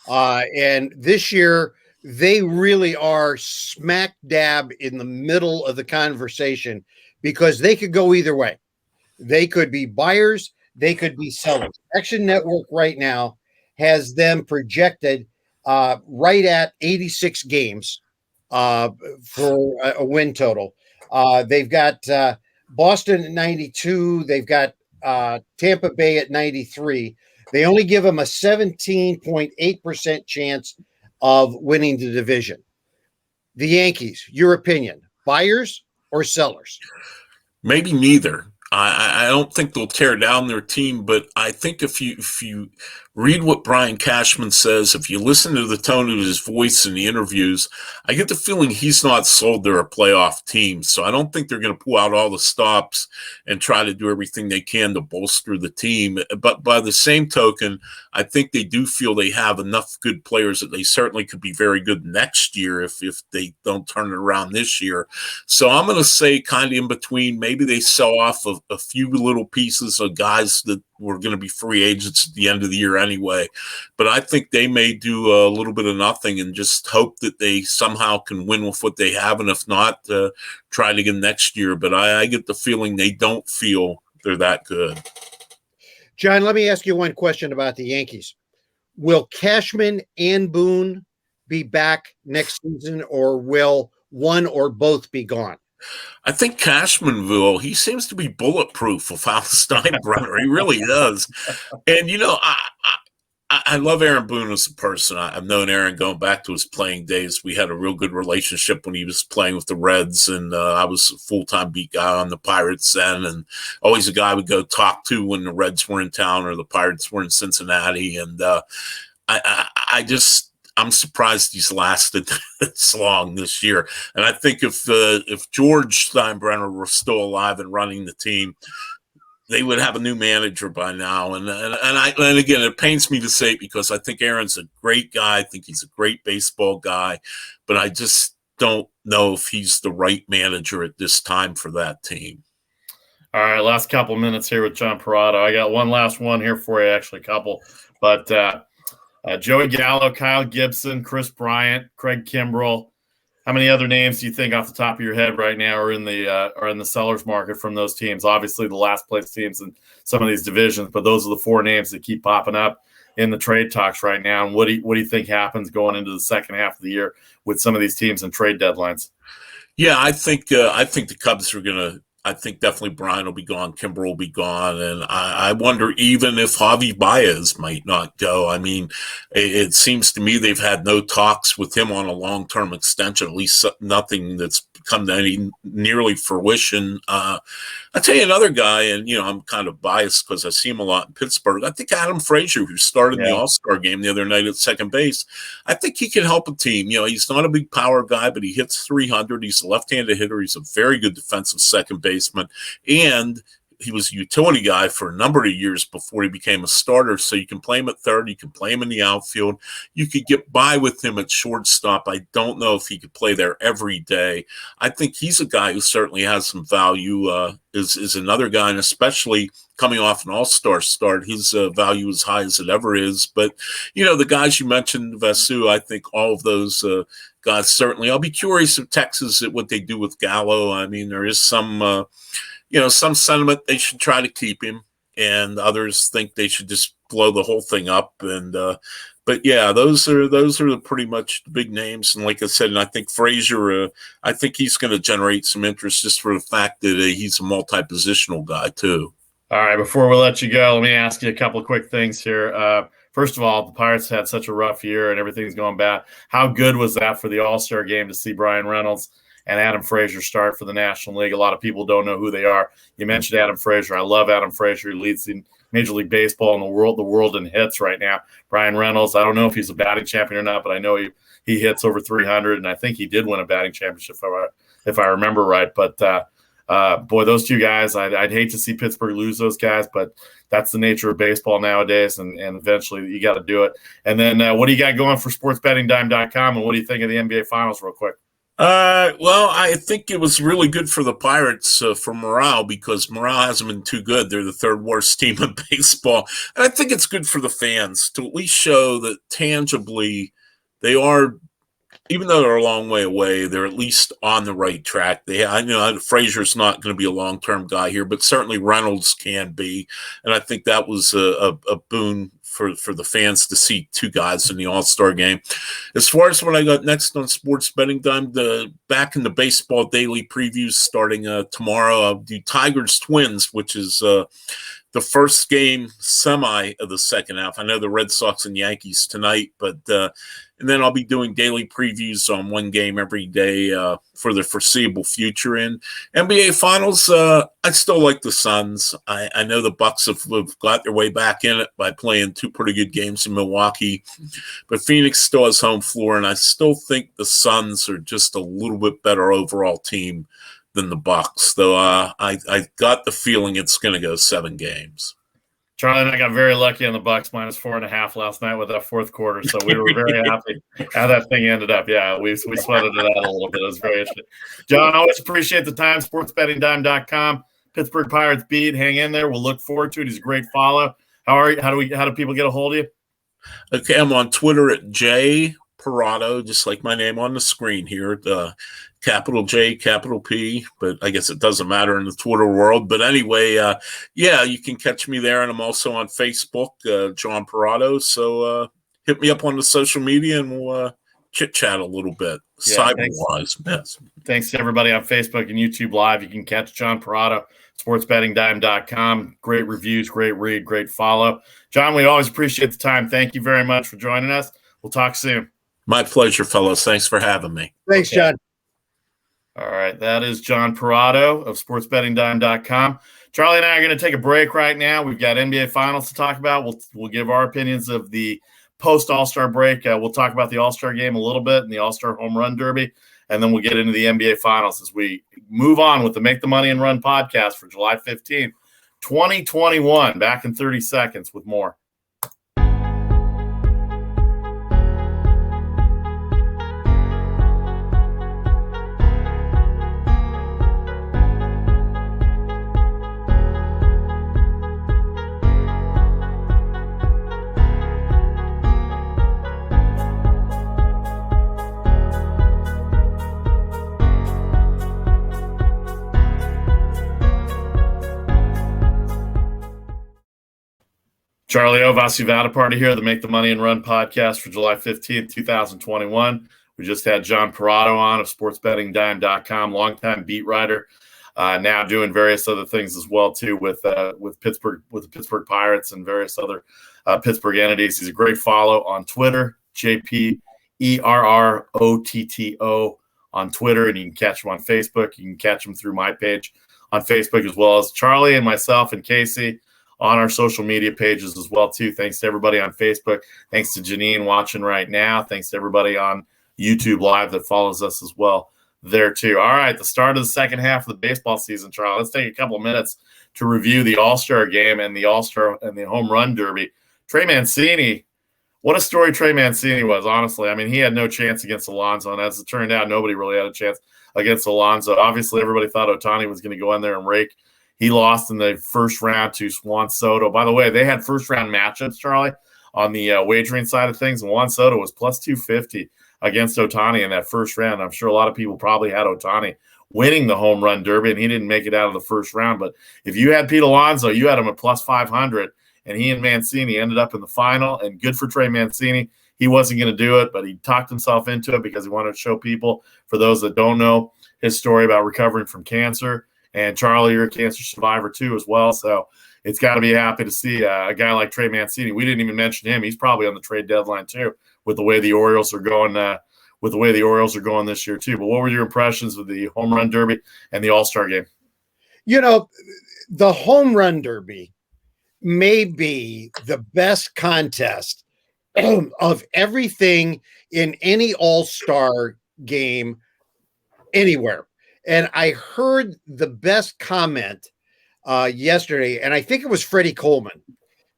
C: And this year, they really are smack dab in the middle of the conversation because they could go either way. They could be buyers. They could be sellers. Action Network right now has them projected right at 86 games for a win total. They've got Boston at 92. They've got Tampa Bay at 93. They only give them a 17.8% chance of winning the division. The Yankees, your opinion, buyers or sellers?
B: Maybe neither. I don't think they'll tear down their team, but I think if you read what Brian Cashman says, if you listen to the tone of his voice in the interviews, I get the feeling he's not sold they're a playoff team. So I don't think they're going to pull out all the stops and try to do everything they can to bolster the team. But by the same token, I think they do feel they have enough good players that they certainly could be very good next year if they don't turn it around this year. So I'm going to say kind of in between. Maybe they sell off a few little pieces of guys that were going to be free agents at the end of the year anyway. But I think they may do a little bit of nothing and just hope that they somehow can win with what they have. And if not, try it again next year. But I get the feeling they don't feel they're that good.
C: John, let me ask you one question about the Yankees. Will Cashman and Boone be back next season, or will one or both be gone?
B: I think Cashman will. He seems to be bulletproof without Steinbrenner. He really does. And, I love Aaron Boone as a person. I've known Aaron going back to his playing days. We had a real good relationship when he was playing with the Reds, and I was a full-time beat guy on the Pirates then, and always a guy I would go talk to when the Reds were in town or the Pirates were in Cincinnati. And I'm surprised he's lasted this long this year. And I think if George Steinbrenner were still alive and running the team, they would have a new manager by now. And again, it pains me to say it because I think Aaron's a great guy. I think he's a great baseball guy, but I just don't know if he's the right manager at this time for that team.
A: All right, last couple minutes here with John Perrotto. I got one last one here for you, actually a couple. But Joey Gallo, Kyle Gibson, Chris Bryant, Craig Kimbrell. How many other names do you think off the top of your head right now are in the sellers market from those teams? Obviously, the last place teams in some of these divisions, but those are the four names that keep popping up in the trade talks right now. And what do you think happens going into the second half of the year with some of these teams and trade deadlines?
B: Yeah, I think the Cubs are going to. I think definitely Brian will be gone, Kimber will be gone, and I wonder even if Javi Baez might not go. I mean, it seems to me they've had no talks with him on a long-term extension, at least nothing that's come to any nearly fruition. I'll tell you another guy, and I'm kind of biased because I see him a lot in Pittsburgh. I think Adam Frazier, who started the All-Star game the other night at second base, I think he can help a team. He's not a big power guy, but he hits 300. He's a left-handed hitter. He's a very good defensive second baseman, and he was a utility guy for a number of years before he became a starter. So you can play him at third. You can play him in the outfield. You could get by with him at shortstop. I don't know if he could play there every day. I think he's a guy who certainly has some value, is another guy, and especially coming off an all-star start, his value is high as it ever is. But, the guys you mentioned, Vasu, I think all of those guys certainly. I'll be curious if Texas, what they do with Gallo. I mean, there is some some sentiment they should try to keep him, and others think they should just blow the whole thing up. And but yeah, those are pretty much the big names. And like I said, and I think Frazier, I think he's going to generate some interest just for the fact that he's a multi-positional guy too.
A: All right, before we let you go, let me ask you a couple of quick things here. First of all, the Pirates had such a rough year and everything's going bad. How good was that for the All-Star game to see Brian Reynolds and Adam Frazier start for the National League? A lot of people don't know who they are. You mentioned Adam Frazier. I love Adam Frazier. He leads the Major League Baseball in the world in hits right now. Brian Reynolds, I don't know if he's a batting champion or not, but I know he hits over 300, and I think he did win a batting championship if I remember right. But boy, those two guys, I'd hate to see Pittsburgh lose those guys, but that's the nature of baseball nowadays, and eventually you got to do it. And then what do you got going for sportsbettingdime.com, and what do you think of the NBA Finals real quick?
B: Well, I think it was really good for the Pirates for morale, because morale hasn't been too good. They're the third worst team in baseball. And I think it's good for the fans to at least show that tangibly they are, even though they're a long way away, they're at least on the right track. I know Frazier's not going to be a long-term guy here, but certainly Reynolds can be. And I think that was a boon for the fans to see two guys in the All-Star game. As far as what I got next on Sports Betting Dime, back in the baseball daily previews starting tomorrow, I'll do Tigers Twins, which is the first game semi of the second half. I know the Red Sox and Yankees tonight, but and then I'll be doing daily previews on one game every day for the foreseeable future. In NBA Finals, I still like the Suns. I know the Bucks have got their way back in it by playing two pretty good games in Milwaukee, but Phoenix still has home floor, and I still think the Suns are just a little bit better overall team than the Bucks, though I got the feeling it's going to go 7 games.
A: Charlie and I got very lucky on the Bucks -4.5 last night with that fourth quarter, so we were very happy how that thing ended up. Yeah, we sweated it out a little bit. It was very interesting. John, always appreciate the time. SportsBettingDime.com. Pittsburgh Pirates beat. Hang in there. We'll look forward to it. He's a great follow. How are you? How do people get a hold of you?
B: Okay, I'm on Twitter at J Perrotto, just like my name on the screen here. Capital J, capital P, but I guess it doesn't matter in the Twitter world. But anyway, yeah, you can catch me there. And I'm also on Facebook, John Perrotto. So hit me up on the social media and we'll chit-chat a little bit.
A: Yeah,
B: cyber-wise. Yes.
A: Thanks to everybody on Facebook and YouTube Live. You can catch John Perrotto, sportsbettingdime.com. Great reviews, great read, great follow. John, we always appreciate the time. Thank you very much for joining us. We'll talk soon.
B: My pleasure, fellows. Thanks for having me.
C: Thanks, John.
A: All right, that is John Perrotto of sportsbettingdime.com. Charlie and I are going to take a break right now. We've got NBA Finals to talk about. We'll give our opinions of the post-All-Star break. We'll talk about the All-Star game a little bit and the All-Star Home Run Derby, and then we'll get into the NBA Finals as we move on with the Make the Money and Run podcast for July 15th, 2021. Back in 30 seconds with more. Charlie O, Vasu Vaddiparty here, the Make the Money and Run podcast for July 15th, 2021. We just had John Perrotto on of sportsbettingdime.com, longtime beat writer, now doing various other things as well too with Pittsburgh, with the Pittsburgh Pirates and various other Pittsburgh entities. He's a great follow on Twitter, JPERROTTO on Twitter, and you can catch him on Facebook. You can catch him through my page on Facebook, as well as Charlie and myself and Casey on our social media pages as well too. Thanks to everybody on Facebook. Thanks to Janine watching right now. Thanks to everybody on YouTube Live that follows us as well there too. All right, the start of the second half of the baseball season, Charlie. Let's take a couple of minutes to review the All-Star game and the All-Star and the Home Run Derby. Trey Mancini, what a story Trey Mancini was, honestly. I mean, he had no chance against Alonso, and as it turned out, nobody really had a chance against Alonso. Obviously, everybody thought Ohtani was going to go in there and rake. He lost in the first round to Juan Soto. By the way, they had first-round matchups, Charlie, on the wagering side of things, and Juan Soto was plus 250 against Ohtani in that first round. I'm sure a lot of people probably had Ohtani winning the Home Run Derby, and he didn't make it out of the first round. But if you had Pete Alonso, you had him at plus 500, and he and Mancini ended up in the final, and good for Trey Mancini. He wasn't going to do it, but he talked himself into it because he wanted to show people, for those that don't know, his story about recovering from cancer. And Charlie, you're a cancer survivor too as well. So it's got to be happy to see a guy like Trey Mancini. We didn't even mention him. He's probably on the trade deadline too, with the way the Orioles are going. This year too. But what were your impressions of the Home Run Derby and the All-Star game?
C: You know, the Home Run Derby may be the best contest of everything in any All-Star game anywhere. And I heard the best comment yesterday, and I think it was Freddie Coleman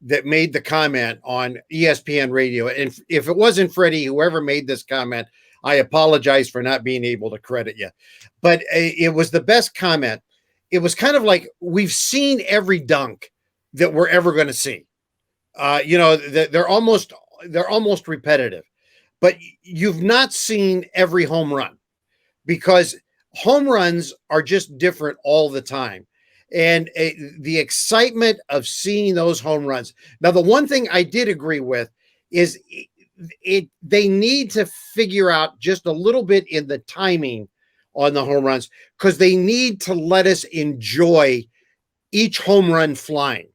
C: that made the comment on ESPN radio. And if it wasn't Freddie, whoever made this comment, I apologize for not being able to credit you. But it was the best comment. It was kind of like, we've seen every dunk that we're ever going to see. They're almost repetitive. But you've not seen every home run, because home runs are just different all the time. and the excitement of seeing those home runs. Now, the one thing I did agree with is they need to figure out just a little bit in the timing on the home runs, because they need to let us enjoy each home run flying,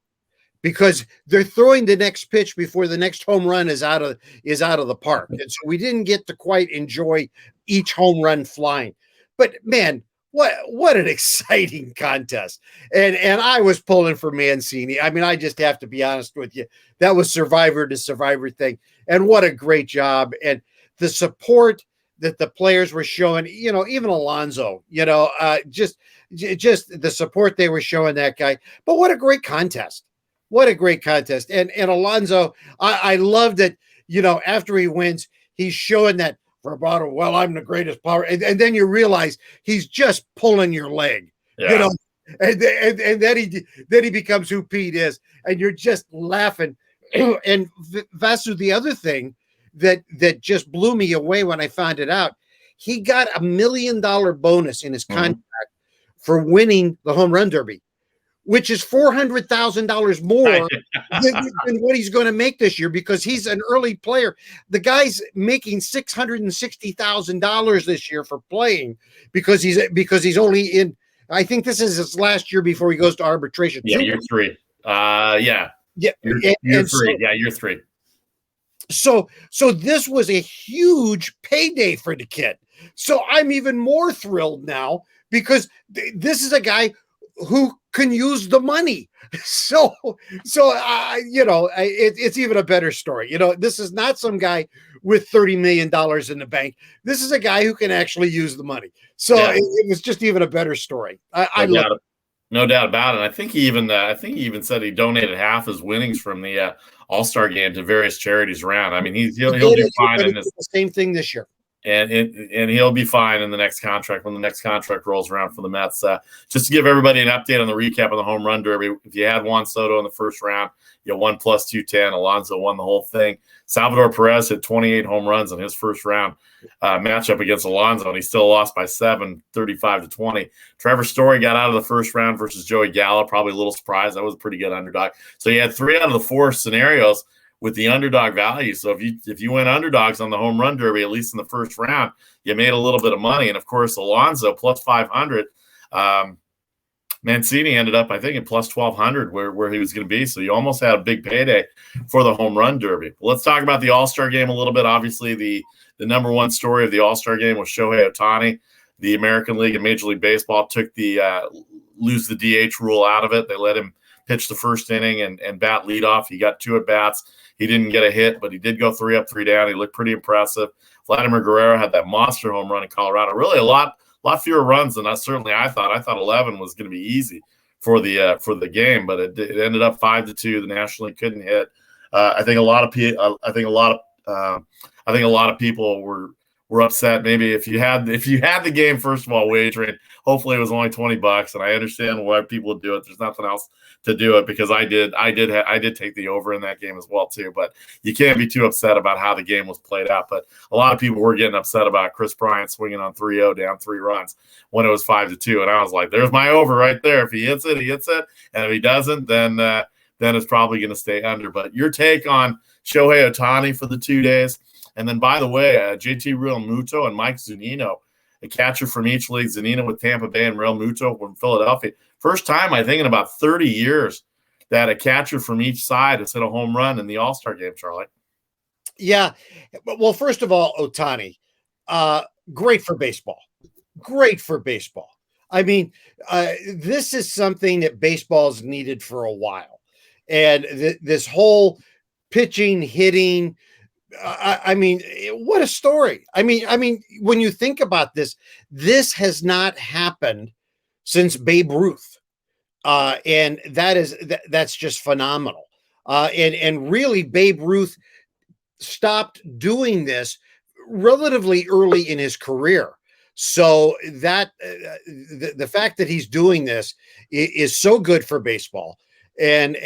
C: because they're throwing the next pitch before the next home run is out of the park. And so we didn't get to quite enjoy each home run flying. But man, what an exciting contest. And I was pulling for Mancini. I mean, I just have to be honest with you. That was survivor to survivor thing. And what a great job. And the support that the players were showing, you know, even Alonso, you know, just the support they were showing that guy. But what a great contest. What a great contest. And Alonso, I love that, you know, after he wins, he's showing that vibrato, well, I'm the greatest power. And then you realize he's just pulling your leg, you know, and then he becomes who Pete is. And you're just laughing. And Vasu, the other thing that just blew me away when I found it out, he got $1 million bonus in his contract for winning the home run derby, which is $400,000 more than what he's going to make this year, because he's an early player. The guy's making $660,000 this year for playing because he's only in, I think this is his last year before he goes to arbitration.
A: Yeah, year 3. Yeah.
C: Yeah.
A: Year 3. Yeah, year 3.
C: So this was a huge payday for the kid. So I'm even more thrilled now, because this is a guy who can use the money. So you know, it's even a better story. You know, this is not some guy with $30 million in the bank. This is a guy who can actually use the money. So it was just even a better story. I love it.
A: No doubt about it. I think he even said he donated half his winnings from the All-Star game to various charities around. I mean, he'll do fine in this.
C: The same thing this year.
A: And he'll be fine in the next contract when the next contract rolls around for the Mets. Just to give everybody an update on the recap of the home run derby, if you had Juan Soto in the first round, you won plus 210. Alonso won the whole thing. Salvador Perez hit 28 home runs in his first round matchup against Alonso, and he still lost by 7, 35-20. Trevor Story got out of the first round versus Joey Gallo. Probably a little surprised. That was a pretty good underdog. So you had 3 out of the 4 scenarios with the underdog value. So if you went underdogs on the home run derby, at least in the first round, you made a little bit of money. And of course, Alonso plus 500. Mancini ended up, I think, at plus 1,200 where he was going to be. So you almost had a big payday for the home run derby. But let's talk about the All-Star game a little bit. Obviously, the number one story of the All-Star game was Shohei Ohtani. The American League and Major League Baseball took the lose the DH rule out of it. They let him pitch the first inning and bat leadoff. He got 2 at-bats. He didn't get a hit, but he did go 3 up, 3 down. He looked pretty impressive. Vladimir Guerrero had that monster home run in Colorado. Really a lot fewer runs than I thought. I thought 11 was going to be easy for the game, but it ended up 5-2. The National League couldn't hit. I think a lot of people were upset. Maybe if you had the game, first of all, wagering, hopefully it was only $20, and I understand why people would do it. There's nothing else to do it, because I did take the over in that game as well too. But you can't be too upset about how the game was played out. But a lot of people were getting upset about Chris Bryant swinging on 3-0 down 3 runs when it was 5-2, and I was like, "There's my over right there. If he hits it, he hits it, and if he doesn't, then it's probably going to stay under." But your take on Shohei Ohtani for the 2 days, and then by the way, JT Realmuto and Mike Zunino, a catcher from each league, Zunino with Tampa Bay and Realmuto from Philadelphia. First time, I think, in about 30 years that a catcher from each side has hit a home run in the All-Star game, Charlie.
C: Yeah. Well, first of all, Ohtani, great for baseball. Great for baseball. I mean, this is something that baseball's needed for a while. And this whole pitching, hitting, I mean, what a story. I mean, when you think about this has not happened since Babe Ruth. And that's just phenomenal. And really Babe Ruth stopped doing this relatively early in his career. So that the fact that he's doing this is so good for baseball. And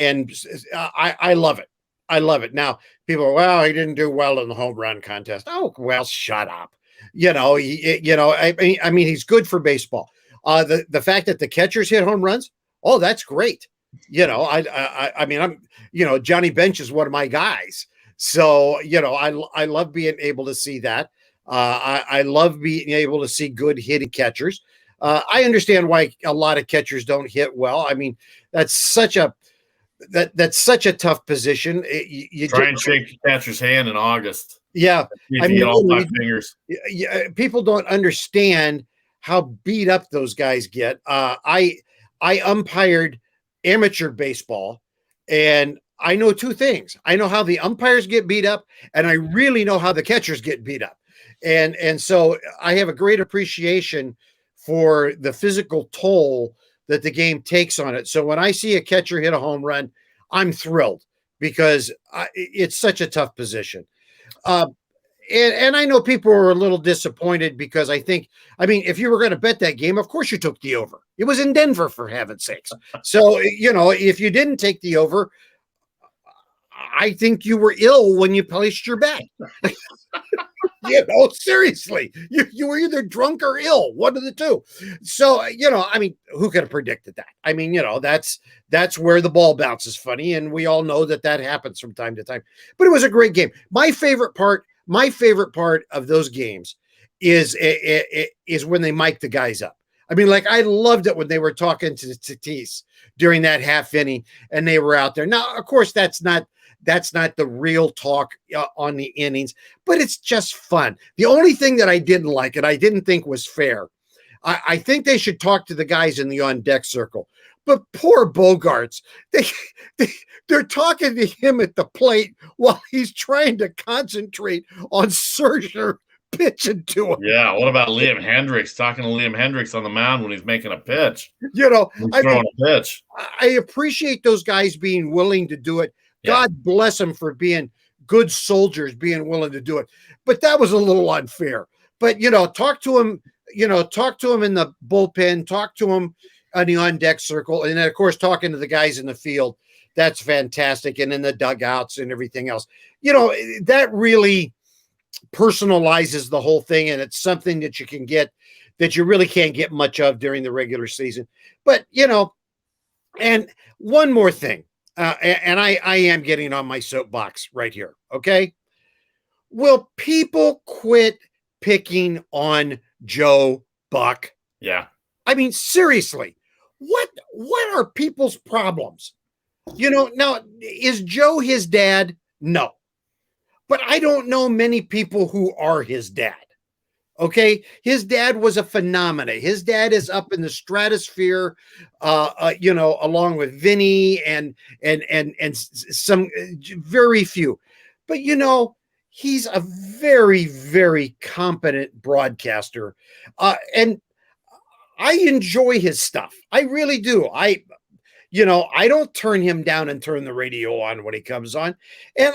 C: I love it. I love it. Now, people are, well, he didn't do well in the home run contest. Oh, well, shut up. I mean, he's good for baseball. The fact that the catchers hit home runs, oh, that's great. I mean, Johnny Bench is one of my guys. So, I love being able to see that. I love being able to see good hitting catchers. I understand why a lot of catchers don't hit well. I mean, that's such a tough position. You
A: try and shake the catcher's hand in August.
C: Yeah,
A: I mean, all 5 fingers.
C: People don't understand how beat up those guys get. I umpired amateur baseball, and I know 2 things. I know how the umpires get beat up, and I really know how the catchers get beat up. And so I have a great appreciation for the physical toll that the game takes on it. So when I see a catcher hit a home run, I'm thrilled because it's such a tough position. And I know people were a little disappointed because if you were going to bet that game, of course you took the over. It was in Denver, for heaven's sakes. So, if you didn't take the over, I think you were ill when you placed your bet. Seriously, you were either drunk or ill, one of the two. So, who could have predicted that? I mean, that's where the ball bounces funny. And we all know that happens from time to time, but it was a great game. My favorite part of those games is when they mic the guys up. I mean, like, I loved it when they were talking to Tatis during that half inning and they were out there. Now, of course, that's not the real talk on the innings, but it's just fun. The only thing that I didn't like and I didn't think was fair, I think they should talk to the guys in the on deck circle. But poor Bogarts, they're talking to him at the plate while he's trying to concentrate on Scherzer pitching to him.
A: Yeah, what about Liam Hendricks? Talking to Liam Hendricks on the mound when he's making a pitch.
C: A pitch. I appreciate those guys being willing to do it. God bless them for being good soldiers, being willing to do it. But that was a little unfair. But, talk to him in the bullpen, talk to him on the on-deck circle, and then, of course, talking to the guys in the field. That's fantastic. And in the dugouts and everything else. That really personalizes the whole thing, and it's something that you can get that you really can't get much of during the regular season. But, and one more thing. And I am getting on my soapbox right here. Okay. Will people quit picking on Joe Buck?
A: Yeah.
C: I mean, seriously, what are people's problems? Now, is Joe his dad? No. But I don't know many people who are his dad. Okay. His dad was a phenomenon. His dad is up in the stratosphere, along with Vinny and some very few, but he's a very, very competent broadcaster. And I enjoy his stuff. I really do. I don't turn him down and turn the radio on when he comes on. And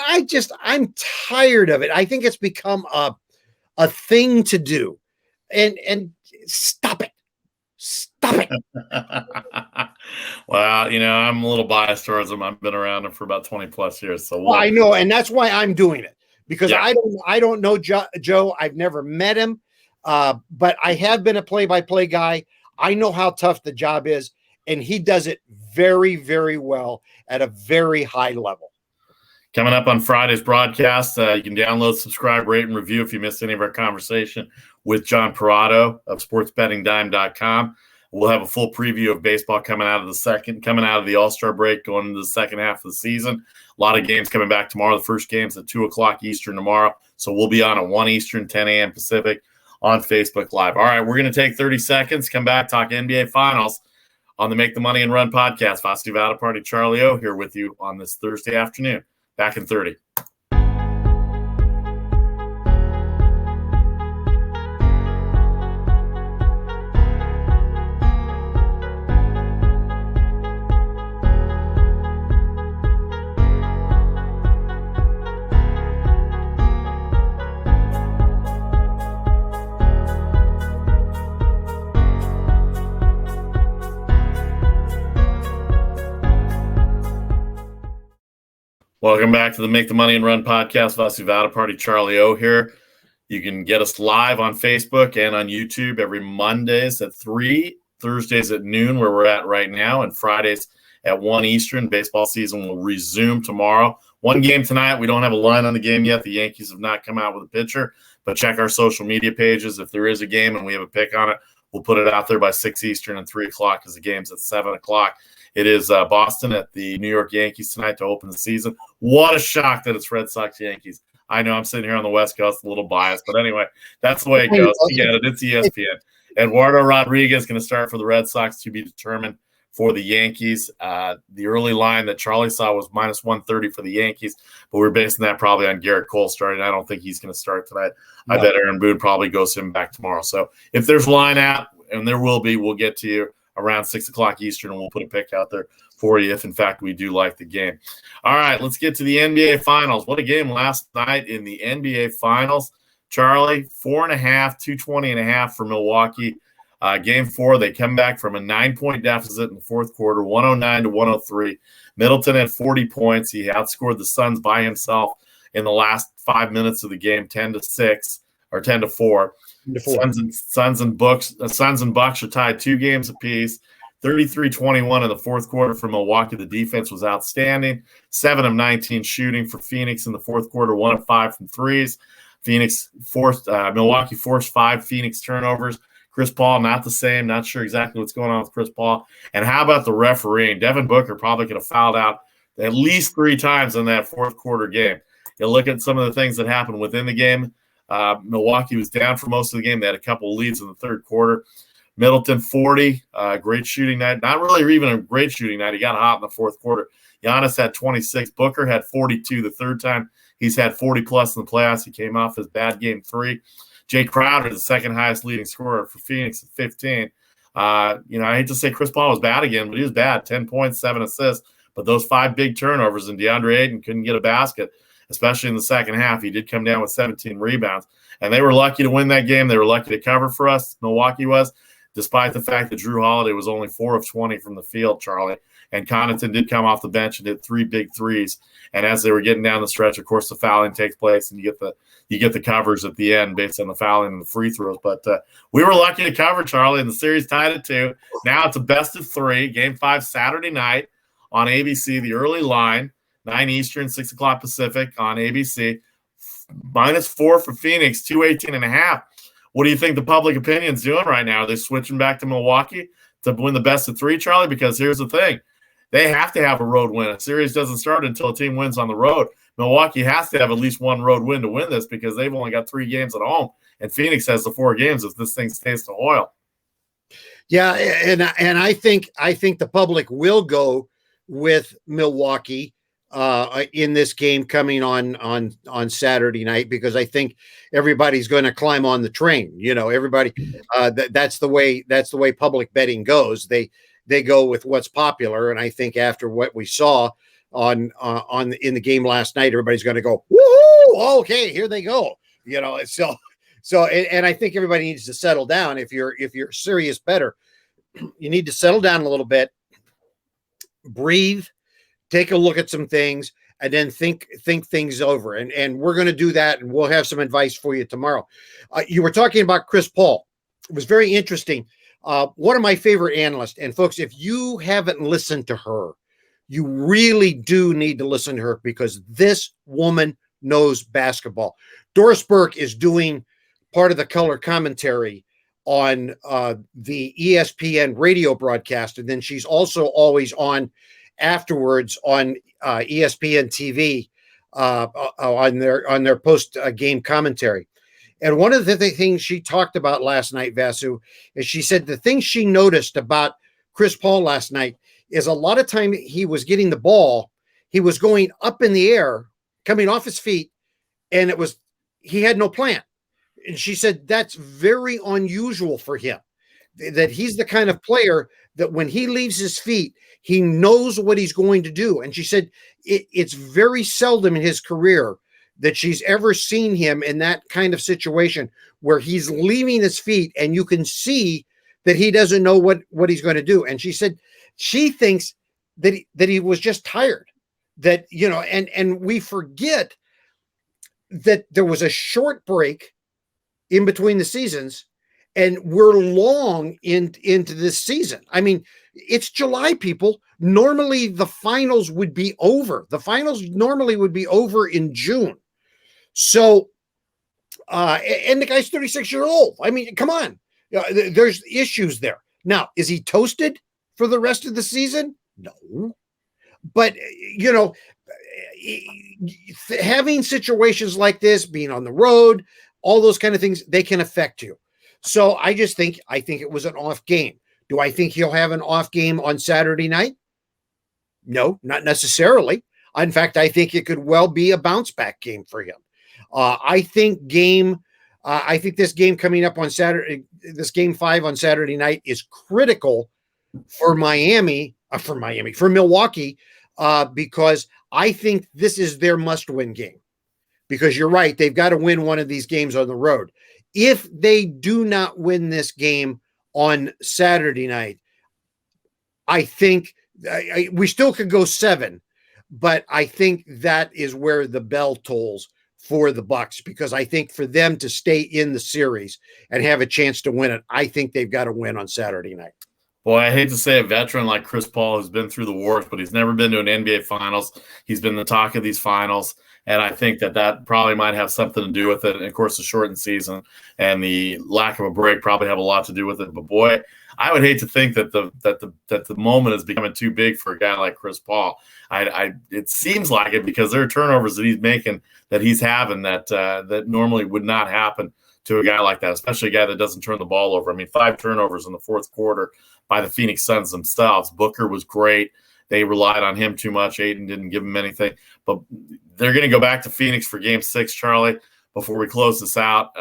C: I'm tired of it. I think it's become a thing to do, and stop it.
A: Well, I'm a little biased towards him. I've been around him for about 20 plus years. So
C: I know. And that's why I'm doing it, because I don't know Joe. I've never met him. But I have been a play-by-play guy. I know how tough the job is, and he does it very, very well at a very high level.
A: Coming up on Friday's broadcast, you can download, subscribe, rate, and review if you missed any of our conversation with John Perrotto of sportsbettingdime.com. We'll have a full preview of baseball coming out of the All-Star break, going into the second half of the season. A lot of games coming back tomorrow. The first game's at 2:00 Eastern tomorrow. So we'll be on at 1 Eastern, 10 a.m. Pacific on Facebook Live. All right, we're going to take 30 seconds, come back, talk NBA Finals on the Make the Money and Run podcast. Vasu Vaddiparty, Charlie O here with you on this Thursday afternoon. Back in 30. Welcome back to the Make the Money and Run podcast. Vasu Vaddiparty, Charlie O here. You can get us live on Facebook and on YouTube every Mondays at 3 Thursdays at noon, where we're at right now, and Fridays at 1 Eastern. Baseball season will resume tomorrow. One game tonight. We don't have a line on the game yet. The Yankees have not come out with a pitcher, but check our social media pages. If there is a game and we have a pick on it, we'll put it out there by 6 Eastern and 3 o'clock because the game's at 7 o'clock. It is Boston at the New York Yankees tonight to open the season. What a shock that it's Red Sox Yankees. I know I'm sitting here on the West Coast, a little biased, but anyway, that's the way it goes. You get it. It's ESPN. Eduardo Rodriguez going to start for the Red Sox, to be determined for the Yankees. The early line that Charlie saw was minus 130 for the Yankees, but we're basing that probably on Garrett Cole starting. I don't think he's going to start tonight. No. I bet Aaron Boone probably goes him back tomorrow. So if there's a line out, and there will be, we'll get to you around 6 o'clock Eastern, and we'll put a pick out there for you if, in fact, we do like the game. All right, let's get to the NBA Finals. What a game last night in the NBA Finals. Charlie, 4.5, 220.5 for Milwaukee. Game 4, they come back from a 9-point deficit in the fourth quarter, 109-103. Middleton had 40 points. He outscored the Suns by himself in the last 5 minutes of the game, 10-6 or 10-4. Suns and Bucks are tied 2 games apiece. 33-21 in the fourth quarter for Milwaukee. The defense was outstanding. 7 of 19 shooting for Phoenix in the fourth quarter, 1 of 5 from threes. Milwaukee forced 5 Phoenix turnovers. Chris Paul, not the same. Not sure exactly what's going on with Chris Paul. And how about the refereeing? Devin Booker probably could have fouled out at least 3 times in that fourth quarter game. You look at some of the things that happened within the game. Milwaukee was down for most of the game. They had a couple of leads in the third quarter. Middleton, 40, great shooting night. Not really even a great shooting night. He got hot in the fourth quarter. Giannis had 26. Booker had 42 the third time. He's had 40-plus in the playoffs. He came off his bad game 3. Jay Crowder, the second highest leading scorer for Phoenix at 15. I hate to say Chris Paul was bad again, but he was bad. 10 points, 7 assists. But those 5 big turnovers, and DeAndre Ayton couldn't get a basket, especially in the second half. He did come down with 17 rebounds. And they were lucky to win that game. They were lucky to cover for us, Milwaukee was, despite the fact that Drew Holiday was only 4 of 20 from the field, Charlie. And Connaughton did come off the bench and hit 3 big threes. And as they were getting down the stretch, of course, the fouling takes place, and you get the covers at the end based on the fouling and the free throws. But we were lucky to cover, Charlie, and the series tied at 2. Now it's a best of 3. Game 5 Saturday night on ABC, the early line, 9 Eastern, 6 o'clock Pacific on ABC. -4 for Phoenix, 218.5. What do you think the public opinion's doing right now? Are they switching back to Milwaukee to win the best of 3, Charlie? Because here's the thing. They have to have a road win. A series doesn't start until a team wins on the road. Milwaukee has to have at least one road win to win this because they've only got 3 games at home, and Phoenix has the 4 games if this thing stays to oil.
C: Yeah, and I think the public will go with Milwaukee in this game coming on Saturday night, because I think everybody's going to climb on the train. Everybody that's the way public betting goes. They go with what's popular, and I think after what we saw in the game last night, everybody's going to go, woohoo! Okay, here they go. And I think everybody needs to settle down. If you're a serious bettor, you need to settle down a little bit, breathe, take a look at some things, and then think things over. And we're going to do that, and we'll have some advice for you tomorrow. You were talking about Chris Paul. It was very interesting. One of my favorite analysts, and folks, if you haven't listened to her, you really do need to listen to her, because this woman knows basketball. Doris Burke is doing part of the color commentary on the ESPN radio broadcast, and then she's also always on afterwards on ESPN TV on their post game commentary. And one of the things she talked about last night, Vasu, is she said the thing she noticed about Chris Paul last night is a lot of time he was getting the ball, he was going up in the air, coming off his feet, and he had no plan. And she said that's very unusual for him, that he's the kind of player that when he leaves his feet, he knows what he's going to do. And she said it's very seldom in his career that she's ever seen him in that kind of situation where he's leaving his feet and you can see that he doesn't know what he's going to do. And she said she thinks that he was just tired, that, and we forget that there was a short break in between the seasons, And we're long into this season. I mean, it's July, people. Normally the finals would be over. The finals normally would be over in June. So, and the guy's 36 years old. I mean, come on. There's issues there. Now, is he toasted for the rest of the season? No. But, having situations like this, being on the road, all those kind of things, they can affect you. So I think it was an off game. Do I think he'll have an off game on Saturday night? No, not necessarily. In fact, I think it could well be a bounce back game for him. I think this game coming up on Saturday, this game 5 on Saturday night, is critical for Milwaukee, because I think this is their must-win game. Because you're right, they've got to win one of these games on the road. If they do not win this game on Saturday night, I think we still could go 7, but I think that is where the bell tolls for the Bucks, because I think for them to stay in the series and have a chance to win it, I think they've got to win on Saturday night.
A: Boy, I hate to say a veteran like Chris Paul who's been through the wars, but he's never been to an NBA Finals. He's been the talk of these finals, and I think that probably might have something to do with it. And, of course, the shortened season and the lack of a break probably have a lot to do with it. But, boy, I would hate to think that the moment is becoming too big for a guy like Chris Paul. It seems like it, because there are turnovers that he's making, that he's having, that normally would not happen to a guy like that, especially a guy that doesn't turn the ball over. I mean, 5 turnovers in the fourth quarter by the Phoenix Suns themselves. Booker was great. They relied on him too much. Ayton didn't give him anything. But they're going to go back to Phoenix for Game 6, Charlie, before we close this out.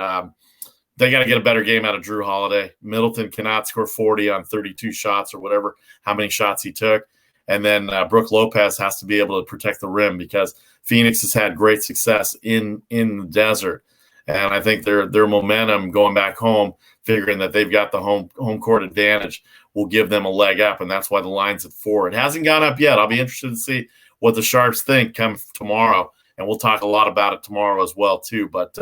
A: They got to get a better game out of Drew Holiday. Middleton cannot score 40 on 32 shots or whatever, how many shots he took. And then Brook Lopez has to be able to protect the rim, because Phoenix has had great success in the desert. And I think their momentum going back home, figuring that they've got the home court advantage, will give them a leg up, and that's why the line's at 4. It hasn't gone up yet. I'll be interested to see what the Sharps think come tomorrow, and we'll talk a lot about it tomorrow as well too. But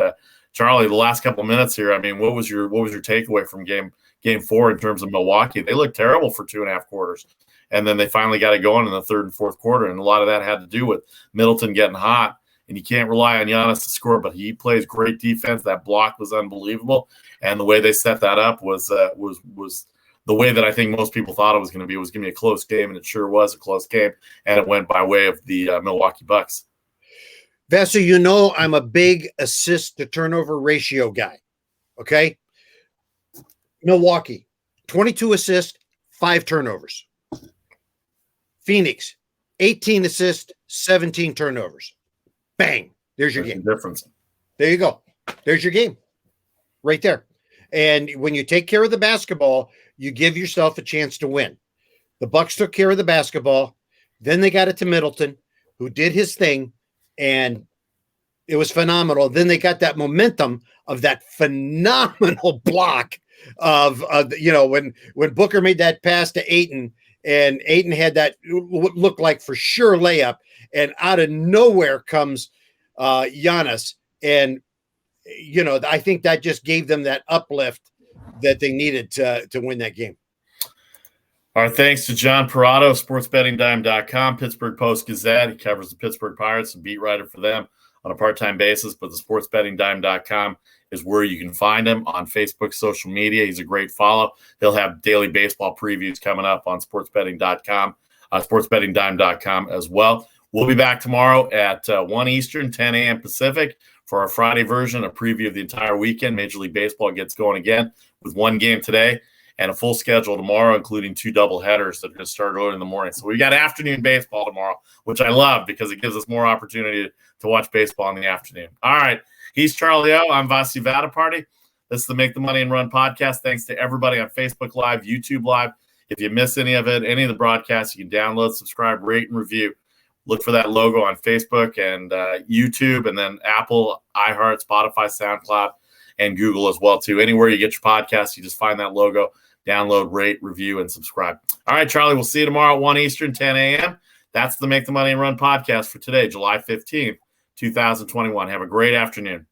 A: Charlie, the last couple of minutes here, I mean, what was your takeaway from game 4 in terms of Milwaukee? They looked terrible for 2.5 quarters, and then they finally got it going in the third and fourth quarter, and a lot of that had to do with Middleton getting hot. And you can't rely on Giannis to score, but he plays great defense. That block was unbelievable, and the way they set that up was the way that I think most people thought it was going to be. It was going to be a close game, and it sure was a close game, and it went by way of the Milwaukee Bucks.
C: Vasu, I'm a big assist to turnover ratio guy. Okay, Milwaukee, 22 assists, 5 turnovers. Phoenix, 18 assists, 17 turnovers. Bang. There's your game.
A: Difference.
C: There you go. There's your game right there. And when you take care of the basketball, you give yourself a chance to win. The Bucks took care of the basketball. Then they got it to Middleton, who did his thing, and it was phenomenal. Then they got that momentum of that phenomenal block of when Booker made that pass to Ayton, and Ayton had that looked like for sure layup, and out of nowhere comes Giannis, and I think that just gave them that uplift that they needed to win that game.
A: Our thanks to John Perrotto, sportsbettingdime.com, Pittsburgh Post-Gazette. He covers the Pittsburgh Pirates, a beat writer for them on a part-time basis, but the sportsbettingdime.com is where you can find him on Facebook, social media. He's a great follow. He'll have daily baseball previews coming up on sportsbetting.com, sportsbettingdime.com as well. We'll be back tomorrow at 1 Eastern, 10 a.m. Pacific for our Friday version, a preview of the entire weekend. Major League Baseball gets going again with one game today and a full schedule tomorrow, including 2 doubleheaders that are going to start early in the morning. So we got afternoon baseball tomorrow, which I love because it gives us more opportunity to watch baseball in the afternoon. All right. He's Charlie O. I'm Vasu Vaddiparty. This is the Make the Money and Run podcast. Thanks to everybody on Facebook Live, YouTube Live. If you miss any of it, any of the broadcasts, you can download, subscribe, rate, and review. Look for that logo on Facebook and YouTube, and then Apple, iHeart, Spotify, SoundCloud, and Google as well, too. Anywhere you get your podcasts, you just find that logo, download, rate, review, and subscribe. All right, Charlie, we'll see you tomorrow at 1 Eastern, 10 a.m. That's the Make the Money and Run podcast for today, July 15th, 2021. Have a great afternoon.